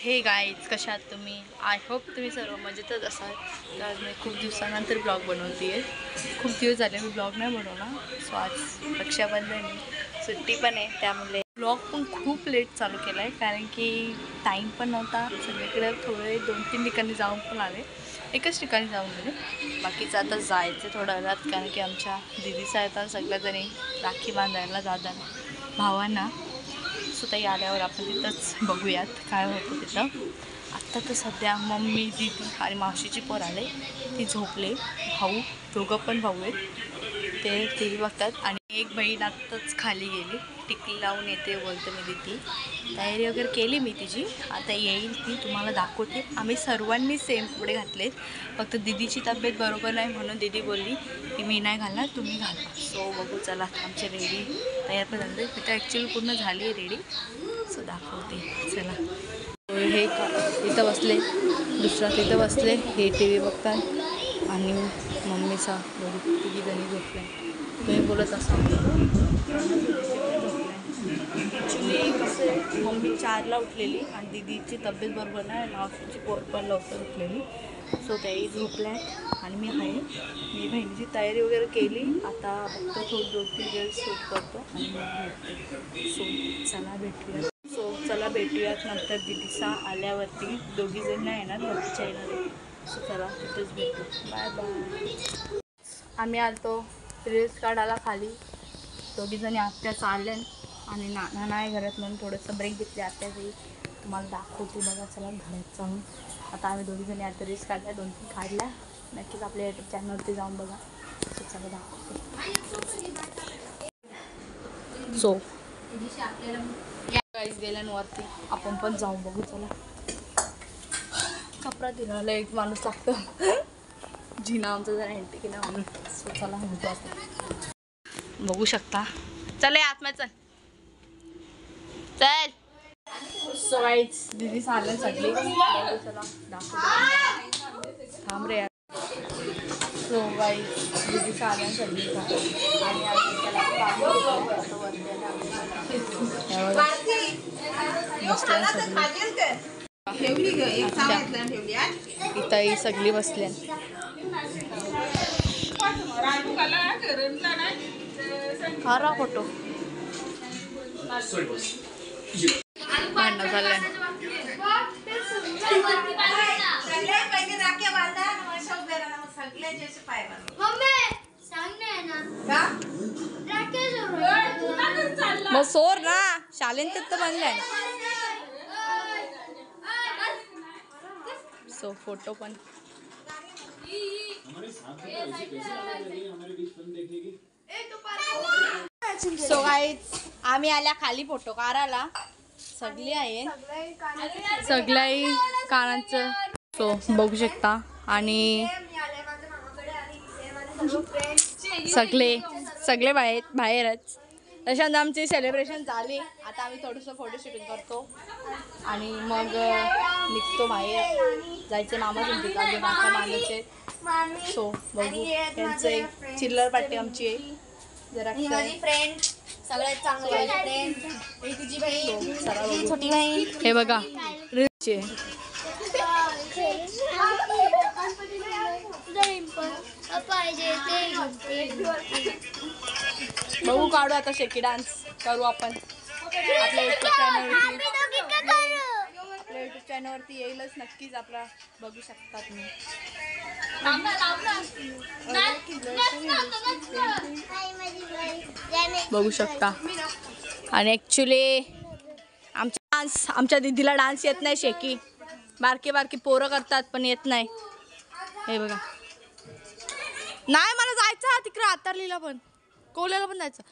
हे गाईज, कशा आहात तुम्ही? आय होप तुम्ही सर्व मजेतच असाल. तर मी खूप दिवसानंतर ब्लॉग बनवते आहे. खूप दिवस झाले मी ब्लॉग नाही बनवला. सो आज रक्षाबंधन आहे, सुट्टी पण आहे, त्यामुळे ब्लॉग पण खूप लेट चालू केला आहे. कारण की टाईम पण नव्हता. सगळीकडे थोडे 2-3 ठिकाणी जाऊन पण आले. एकच ठिकाणी जाऊन गेले. बाकीचं आता जायचं थोड्या वेळात, कारण की आमच्या दिदीचा येतात सगळ्याजणी राखी बांधायला जातात भावांना. सो ताई आल्यावर आपण तिथंच बघूयात काय होतं तिथं. आत्ता तर सध्या मम्मी, दीदी आणि मावशीची पोर आले, ती झोपले. भाऊ, दोघं पण भाऊ आहेत, ते टी व्ही बघतात. आणि एक बहीण आत्ताच खाली गेली, टिकली लावून येते बोलते मी. दीदी तयारी वगैरे केली मी तिची, आता येईल ती, तुम्हाला दाखवते. आम्ही सर्वांनी सेम कपडे घातलेत, फक्त दीदीची तब्येत बरोबर नाही म्हणून दीदी बोलली की मी नाही घालणार, तुम्ही घाला. सो बघू चला. आमचे रेडी तयार पण झाले. मी तर ॲक्च्युली पूर्ण झाली आहे रेडी. सो दाखवते चला. हे इथं बसले, दुसरा तिथं बसले, हे टी व्ही बघतात आणि मम्मीचा बघू तिघी जणी झोपल्या. तुम्ही बोलत असाल ॲक्च्युली कसं, मम्मी 4ला उठलेली आणि दीदीची तब्येत बरोबर नाही, मावशीची पोर पण लवकर उठलेली. सो त्याही झोपल्या आणि मी आहे. मी बहिणीची तयारी वगैरे केली. आता फक्त थोडं 2-3 रील्स शूट करतो आणि मग भेटते. चला भेटूयात नंतर दीदीचा आल्यावरती. दोघीजण नाही येणार, नदीच्या येणार. सो चला तिथेच भेटू. Bye bye. आम्ही आलतो रील्स काढायला खाली. दोघीजणी आत्याच आल्या आणि नाना नाही घरात म्हणून थोडंसं ब्रेक घेतले आत्याचंही. तुम्हाला दाखवते बघा चला घरात जाऊन. आता आम्ही दोघीजणी आता रील्स काढल्या, 2-3 काढल्या. नक्कीच आपल्या यूट्यूब चॅनलवरती जाऊन बघा. सो चला दाखवते. सो गाईस गेल्यांवरती आपण पण जाऊ बघू चला. कपडा दिला एक माणूस लागतं. जिना आमचा जरा एंटी केला म्हणून. सो चला बघू आपण. बघू शकता. चल आत्मा चल. सो गाईस दीदी सालन सगळी बघू चला दाखवते. थांब रे यार. सो गाईस दीदी सालन सगळी आणि आम्ही त्याला इथंही सगळी बसल्या. हा फोटो भांडण झालं. मग सोर ना शालेन तर बनलाय. सो फोटो पण सो गाईज आम्ही आल्या खाली फोटो काढायला. सगळी आहे, सगळ्याही कानांचं. सो बघू शकता आणि सगळे बाहेरच. तशात आमची सेलिब्रेशन झाली. आता आम्ही थोडंसं फोटो शूटिंग करतो आणि मग निघतो बाहेर. जायचे मामा सांगते अजून नाका मानाचे. सो बघू त्यांचे चिल्लर पार्टी आमची आहे. जरा फ्रेंड सगळ्यात चांगले फ्रेंड. ही तुझी बहीण, छोटी बहीण. हे बघा रिचचे बघू काढू आता. शेकी डान्स करू आपण आपल्या यूट्यूब चॅनलवरती येईलच नक्कीच. आपला बघू शकता तुम्ही. बघू शकता. आणि ॲक्च्युली आमच्या दीदीला डान्स येत नाही. शेकी बारकी पोरं करतात पण येत नाही. हे बघा. नाही मला जायचं तिकडं आतारलीला पण कोल्याला पण जायचं.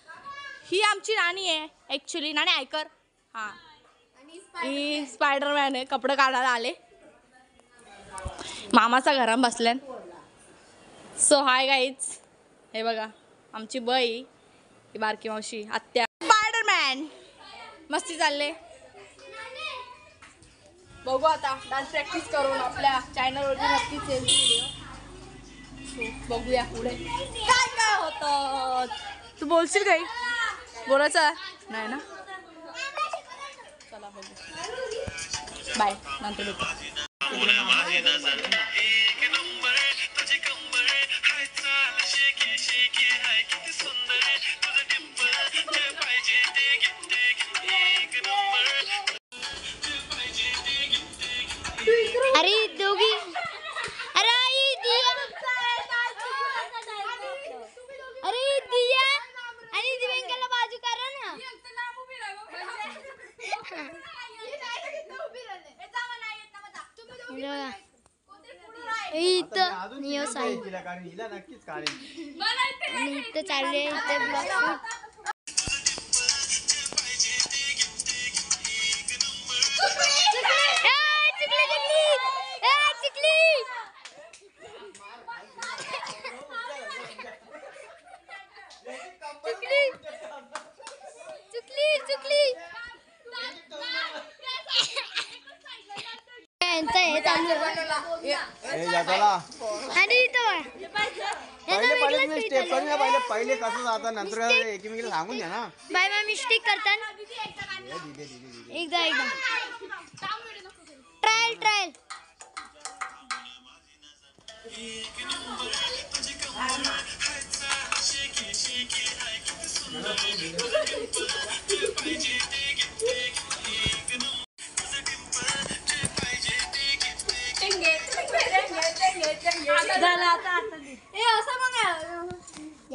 ही आमची नानी आहे ॲक्च्युली. नानी ऐकर. हां ही स्पायडरमॅन आहे. कपडे काढायला आले. मामाचा घरात बसल्यान. So hi guys. हे बघा आमची बाई, ही बारकी मावशी, आत्या. स्पायडरमॅन मस्ती चालले. बघू आता डान्स प्रॅक्टिस करून आपल्या चॅनलवरती नक्कीच येईल व्हिडिओ. सो बघूया पुढे काय काय होतं. तू बोलशील काही? बोलायचं नाही ना. चला बघू. बाय, नंतर भेटू. अरे दोघी अरे दिया अरे दिया आणि दिव्यांकाला बाजू करा ना. इथं नियोस आहे आणि इथं चालले इथं पहिले कसं जाता नंतर एकमेकीला सांगून द्या ना. बाय बाय मिस्टेक करतात एकदा ट्रायल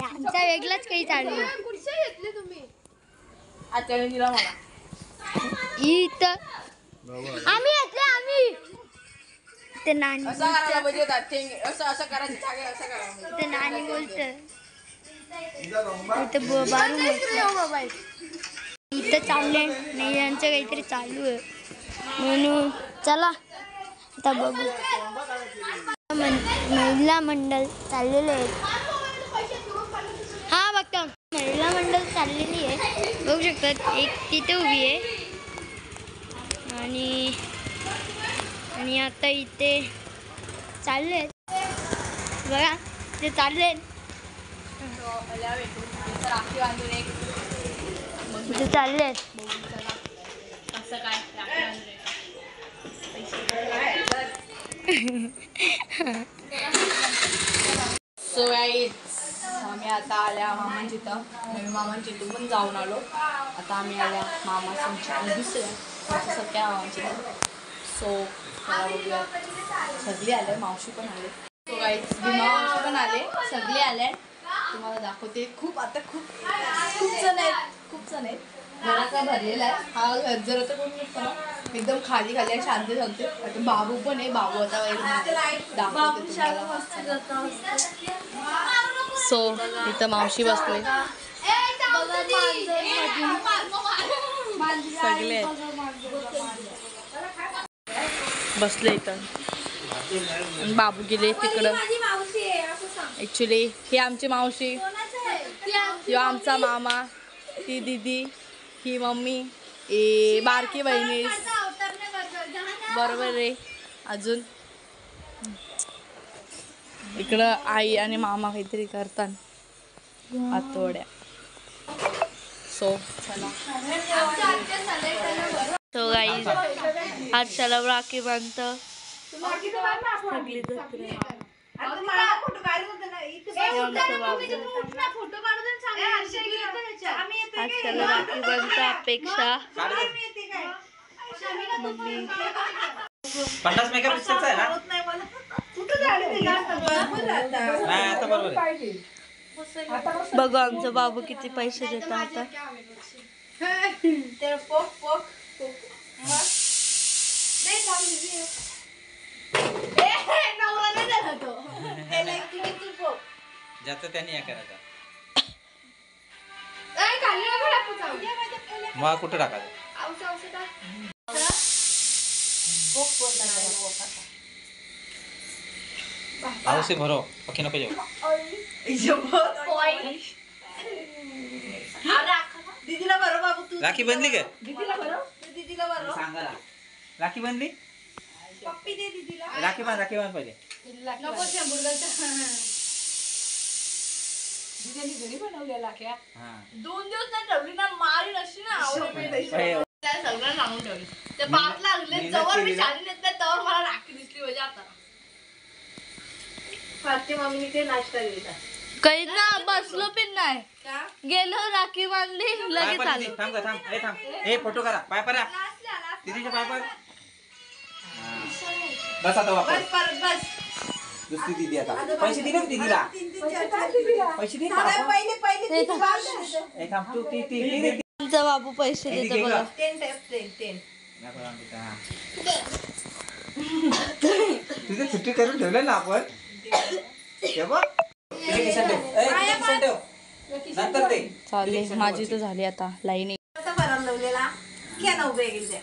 आमचा वेगळाच काही चालू आहे. इथं आम्ही ते नानी बोलत इथं चालले नाही यांचं काहीतरी चालू आहे म्हणून चला आता बघू. महिला मंडळ चाललेले आहेत. हा बघता महिला मंडळ चाललेली आहे बघू शकतात. एक तिथे उभी आहे आणि आता इथे चालले बघा ते चालले इथे चालले कसं काय सो गाईज आम्ही आता आल्या मामांची इथं. नवीन मामांची इथून पण जाऊन आलो. आता आम्ही आल्या मामाच्या दुसऱ्या सगळ्या मामांची इथं. सो मला बघूया सगळे आले, मावशी पण आले. सो गाईज मावशी पण आले, सगळे आले. तुम्हाला दाखवते. खूप जण आहेत. घराचा भरलेला आहे हा. घर जर आता कोण नसतं ना एकदम खाली आणि शांत झालते. आता बाबू पण आहे. बाबू आता दाखवते. सो इथं मावशी बसले सगळे बसले इथं. बाबू गेले तिकडं. ऍक्च्युली ही आमची मावशी, ह्यो आमचा मामा, ती दीदी, ही मम्मी, बारकी बहिणी बरोबर रे. अजून इकडं आई आणि मामा काहीतरी करतात आतवड्या. सो चला. सो गाईज आज चला राखी बांधतो. अपेक्षा 50 मेगापिक्सेलचा आहे ना. बघू आमचा बाबू किती पैसे देतो आता. ज्याचं त्यांनी या करायचा. मग कुठं टाकायचं. औसे भरो पक्की नको जाऊ. दीदीला भरो बाबू तू. राखी बांधली का. दीदीला भरो. सांगा राखी बांधली. पप्पी दे दीदीला. राखी बांध पहिले. नको दीदीने घरी बनवल्या लाख्या. 2 दिवस नाही ठेवली ना मारी नसती ना. आवडे सगळं सांगून ठेवली. ते पाच लागले मेहनत जवळ मी केली ना. शाळेत येत नाही तवर मला राखी दिसली म्हणजे आता मम्मीने ते नाश्ता दिला काही ना बसलो पण नाही गेलो राखी बांधली लगेच पाय आलो थांब थांब ए थांब ए फोटो करा पाय परा दीदीच्या पाय पर बस आता वापस बस दुसरी दीदी आता पैसे दिले ना दीदीला पैसे दे ए थांब तू ती आमचा बाबू पैसे दीदी देतो घे बघा गं. तुझी सुट्टी करून ठेवलं ना आपण हे बघ तुझ्या खिशात ठेव. ए, तुझ्या खिशात ठेव. नंतर ते चालले माझी तर झाली आता लाईन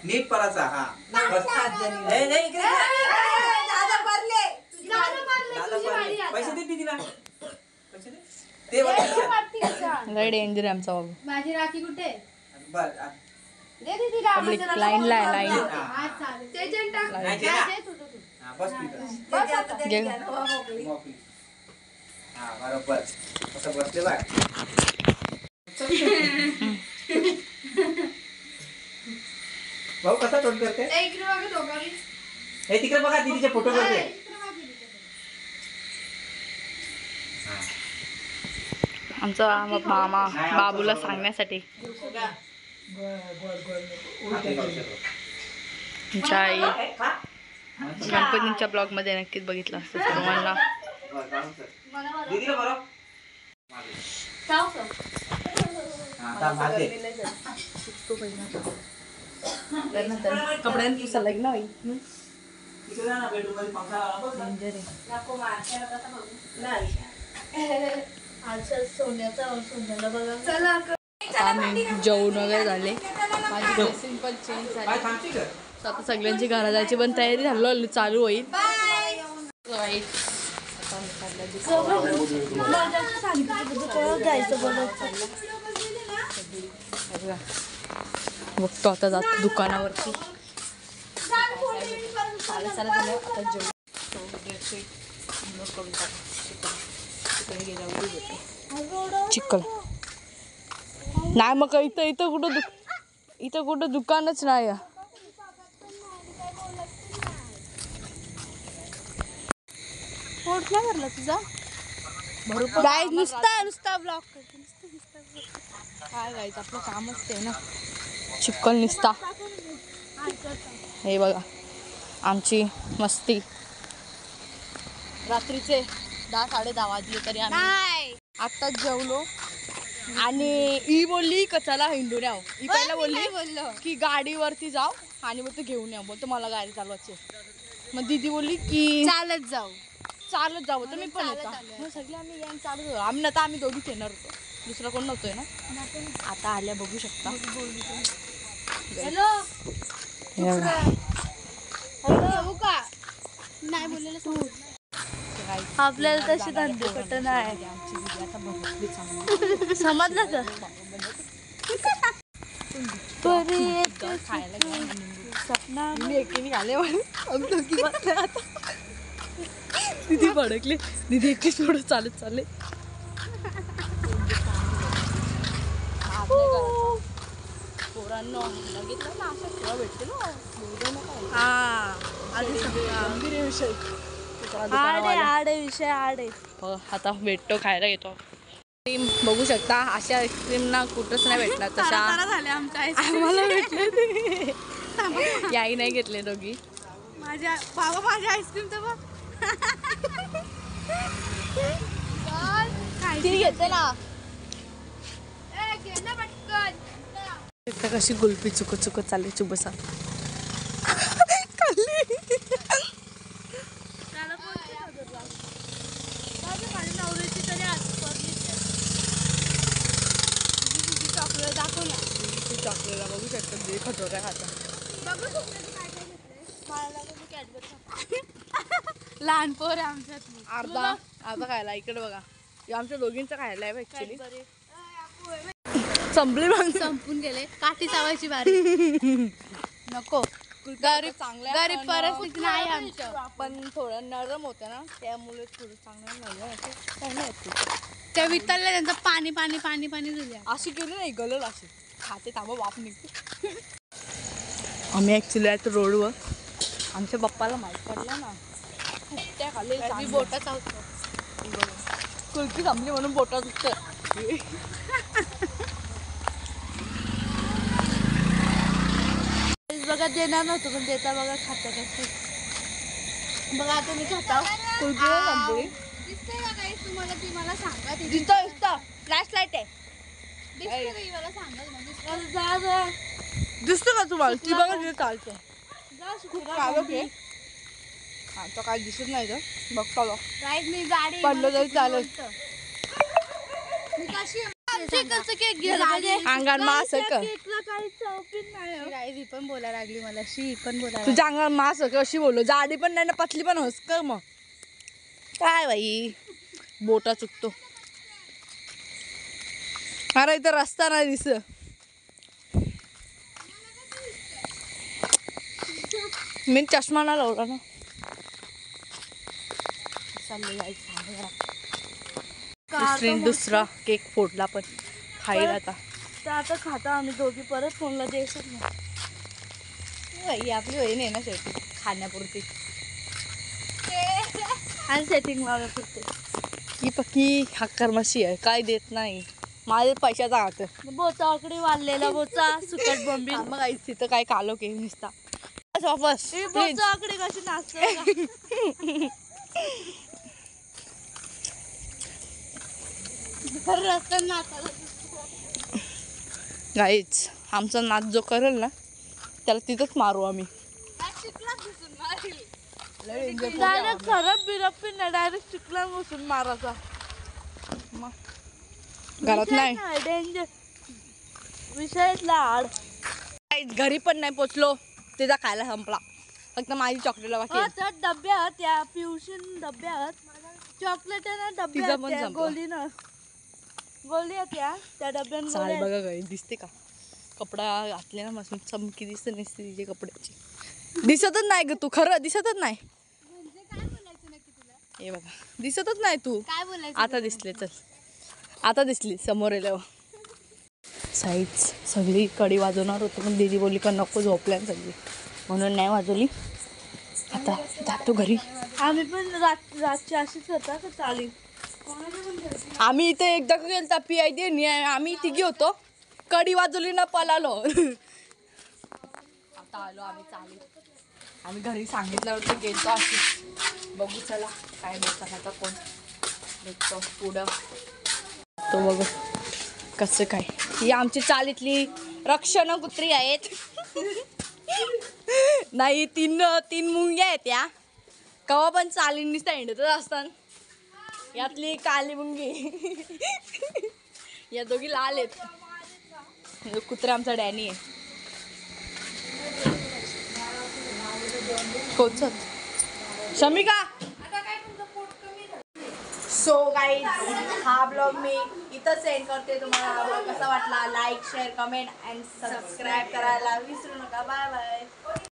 नीट पराचा हा बस. ए, ए, इकडे ये. दादा भरले. पैसे दे दीदीला पैसे दे ते वाला खिशात. लय डेंजर आहे आमचा बाबू माझी राखी कुठे बर दे दीदीला पब्लिक लाईनला आहे लाईन हा. ते जण टाक नाही ते ना. हा, बस तिथं. घे मोकळी. हा बरोबर असं बसले बाय भाऊ कसा तोंड करते हे तिकडे बघा दीदीचे फोटो करते आमचा मामा बाबूला सांगण्यासाठी आमच्या आई गणपतींच्या ब्लॉग मध्ये नक्कीच बघितलं असतं सर्वांना दीदीला बरं हा मारते कपड्यांची सलग ना तिकडे जा ना बेडरूम मध्ये पंखा लावा बस. आम्ही जेवण वगैरे झाले माझी ड्रेसिंग पण चेंज काय झाली थांबते का आता सगळ्यांची घरा जायची पण तयारी झाली चालू होईल बघतो आता जातो दुकानावरती चिकन नाही मग इथं कुठं दुकानच नाही पोट नाही भरला तुझा भरपूर नुसता ब्लॉक काय गायचं आपलं कामच ते ना चिकन निसता हे बघा आमची मस्ती रात्रीचे 10-10:30 वाजले तरी आम्ही आत्ताच जेवलो आणि ही बोलली का चला हिंडून यावं ही पहिला बोलली की गाडीवरती जाऊ आणि मग तू घेऊन यावं बोलतो मला गाडी चालवायची मग दीदी बोलली की चालत जाऊ तर मी पण येतो मग सगळे आम्ही गँग चालत होतो आम्ही दोघीच येणार होतो दुसरा कोण नव्हतोय ना आता आल्या बघू शकता नाही बोललेलं तू आपल्याला तशी धंदे कुठं नाही आमची दीदी आता भरपूर चांगली समजलं तर खायला सपना मी एकीने आले आता दीदी भडकले दीदी एकटीच थोडं चालत चालले पोरांनो बघितलं ना असं केव्हा भेटते ना आता भेटतो खायला घेतो आईस्क्रीम बघू शकता अशा आईस्क्रीम ना कुठंच नाही भेटणार तशा आम्हाला भेटले याही नाही घेतले दोघी माझ्या आईस्क्रीम तर बघ ती घेते ना कशी गुलपी चुकत चालली चुबसा चॉकलेट बघू शकतो दे खटोरा खाता लहान पोर आमच्यात अर्धा खायला इकडे बघा आमच्या दोघींचं खायला आहे ऍक्च्युली संपली मग संपून गेले काठी चावायची बारी नको गरीब परिस्थिती नाही आमच्या पण थोडं नरम होतं ना त्यामुळे थोडं चांगलं नाही त्या वितळल्या त्यांचं पाणी पाणी पाणी पाणी झालं अशी केली नाही गलल अशी खाते थांबा वाप निघते आम्ही ॲक्च्युली आहेत रोडवर. आमच्या पप्पाला माहीत पडलं ना त्या खाली बोटाचा होतो कुल्फी थांबली म्हणून बोटात होतं. बघा देणार नव्हतं पण देता बघा खाता कसं. बघा आता मी खाता कुल्फी थांबली. दिसतंय का काही तुम्हाला? ती मला सांगा. दिसतं फ्लॅश लाईट आहे. दिसतंय का? मला सांगा. दिसतं का तुम्हाला? ती बघा तिथे चालतं. खूप आता काय दिसत नाही तर बघता मी गाडी पडलं तरी चालेल. केक घ्यायला अंगार मास आहे का? काही चौकीत नाही. ही पण बोलायला लागली मला. शी पण बोलायला तुझ्या अंगावर मास आहे कशी बोललो? जाडी पण नाही ना पतली पण होस कर मग. काय बाई बोटा चुकतो. अरे इथं रस्ता नाही दिसत. मी चष्मा नाही लावला ना. दुसरा केक फोडला पण खाईल आता. तर आता खाता आम्ही दोघी परत फोनला द्यायचं ही आपली वही नाही ना शेवटी खाण्यापुरती. आणि सेटिंग लावलं फक्त. ही पक्की हक्करमशी आहे. काय देत नाही. माझे पैशाचा हात. बोचाकडे वाढलेला बोचा सुकट बॉम्बी. मग तिथं काय कालो केक निसता. वापस बोचाकडे कशी नाचतो रस्त्यात नाचायला. गाईच आमचा नाच जो करेल ना त्याला तिथंच मारू आम्ही. डायरेक्ट खरब बिरब पण नाही. डायरेक्ट चिकला बसून मारायचा. घरात नाही. डेंजर विषयच लाड. घरी पण नाही पोचलो. तिचा खायला संपला. फक्त माझी चॉकलेट बाकी आहे. त्या डब्यात त्या पिवशीन डब्यात चॉकलेट ना तिचा पण डब्यात संपला. गोलीनं गोली त्या डब्यात चाल बघा काही दिसते का? कपडा घातले ना मस्त चमकी दिसते नसते तिचे कपड्याची. दिसतच नाही ग तू. खरं दिसतच नाही. हे बघा दिसतच नाही तू. काय बोलायचं? आता दिसले. चल आता दिसली समोर येल्यावर. साईज सगळी कडी वाजवणार होती पण दीदी बोलली का नको झोपल्या सगळी म्हणून नाही वाजवली. आता जातो घरी. आम्ही पण रातची अशीच होता का चालेल. आम्ही इथे एकदा गेलता PID आम्ही तिघी होतो. कडी वाजवली ना पळालो. आता आलो आम्ही चालेल. आम्ही घरी सांगितल्यावरती गेलतो अशी. बघू चला काय बोलतात आता कोण भेटतो पुढं तो बघू कसं काय. ही आमची चालीतली रक्षण कुत्री आहेत. नाही तीन मुंग्या आहेत या. कवा पण चालींनी हिंडतच असतात. यातली काली मुंगी. या दोघी लाल आहेत. कुत्रा आमचा डॅनी आहे. कोचत शमिका. सो गाईज हा ब्लॉग मी इथं सेंड करते. तुम्हाला हा ब्लॉग कसा वाटला like share comment and subscribe करायला विसरू नका. Bye bye.